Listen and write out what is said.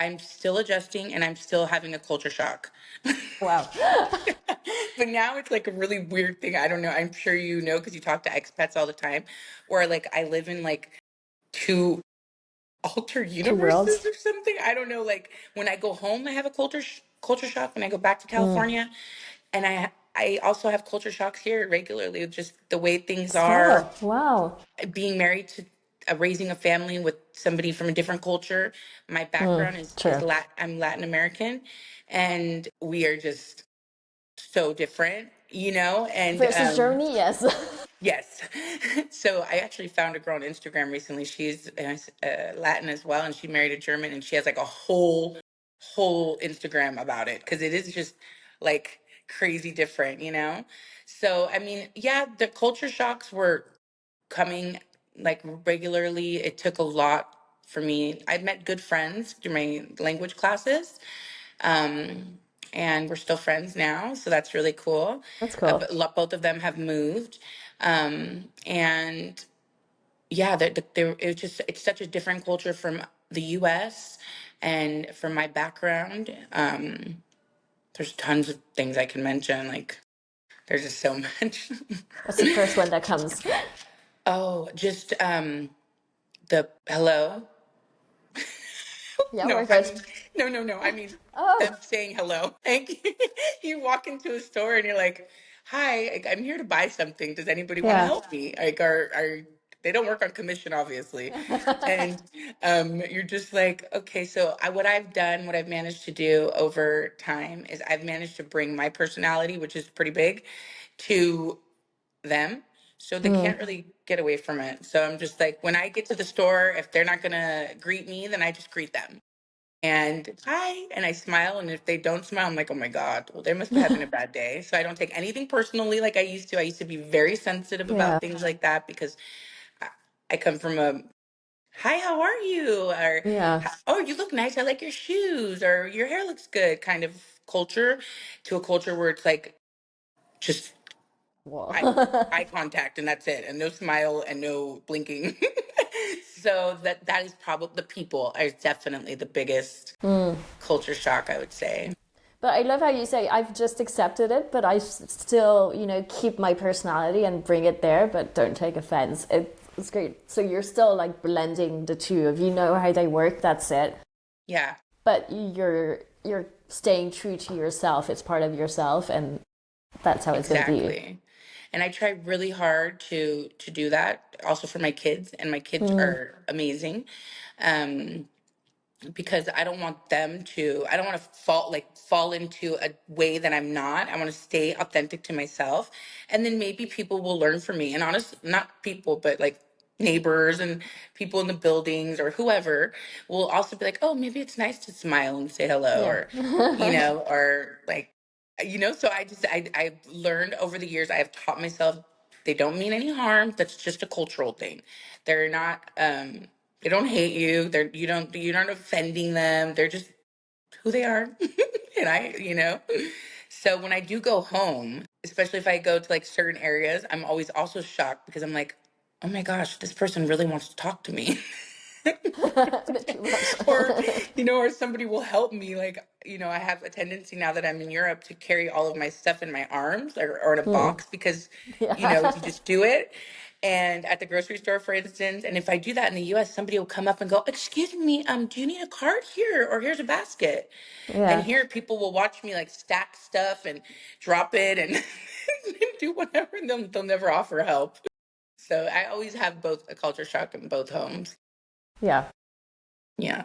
I'm still adjusting and I'm still having a culture shock. Wow. But now it's like a really weird thing. I don't know. I'm sure you know because you talk to expats all the time, where like I live in like two alter Two worlds. universes or something. I don't know. Like when I go home, I have a culture shock. When I go back to California, and I also have culture shocks here regularly. Just the way things are, Still. Wow. being married to raising a family with somebody from a different culture. My background is True. I'm Latin American, and we are just so different, you know. And Versus Germany, yes. yes, so I actually found a girl on Instagram recently. She's Latin as well, and she married a German, and she has like a whole Instagram about it because it is just like crazy different, you know. So I mean, yeah, the culture shocks were coming like regularly. It took a lot for me. I met good friends through my language classes, um, and we're still friends now, so that's really cool. That's cool. But both of them have moved, and yeah, it's just it's such a different culture from the U.S. and from my background. There's tons of things I can mention. Like there's just so much. What's the first one that comes? Oh, just the hello. Yeah, No, we're I good. mean, no. I mean, Oh, them saying hello. Like, you walk into a store and you're like, "Hi, like, I'm here to buy something. Does anybody want to yeah. help me?" Like, are they don't work on commission, obviously, and you're just like, okay. So, what I've done, what I've managed to do over time is I've managed to bring my personality, which is pretty big, to them. So they can't really get away from it. So I'm just like, when I get to the store, if they're not gonna greet me, then I just greet them and hi, and I smile. And if they don't smile, I'm like, oh my God, well, they must be having a bad day. So I don't take anything personally like I used to. I used to be very sensitive Yeah. about things like that because I, I come from a hi, how are you? Or Yeah. oh, you look nice. I like your shoes, or your hair looks good kind of culture to a culture where it's like just eye, Whoa. eye contact and that's it, and no smile and no blinking. So that is probably the people are definitely the biggest culture shock, I would say. But I love how you say I've just accepted it, but I still, keep my personality and bring it there, but don't take offense. It's great. So you're still like blending the two of you know how they work. That's it. Yeah, But you're staying true to yourself. It's part of yourself, and that's how it's gonna be. exactly. And I try really hard to do that also for my kids, and my kids are amazing. Um, because I don't want them to, I don't want to fall into a way that I'm not. I want to stay authentic to myself. And then maybe people will learn from me. And honest, not people, but like neighbors and people in the buildings or whoever will also be like, oh, maybe it's nice to smile and say hello, Yeah. or, or like, so I've learned over the years, I have taught myself they don't mean any harm. That's just a cultural thing. They're not, they don't hate you. You're not offending them. They're just who they are. And so when I do go home, especially if I go to like certain areas, I'm always also shocked because I'm like, oh my gosh, this person really wants to talk to me. A bit too much. Or or somebody will help me. Like, I have a tendency now that I'm in Europe to carry all of my stuff in my arms, or in a box, because you Yeah. just do it. And at the grocery store, for instance, and if I do that in the US, somebody will come up and go, excuse me, do you need a cart here, or here's a basket? And Yeah. here people will watch me like stack stuff and drop it and do whatever, and they'll never offer help. So I always have both a culture shock in both homes. Yeah. Yeah.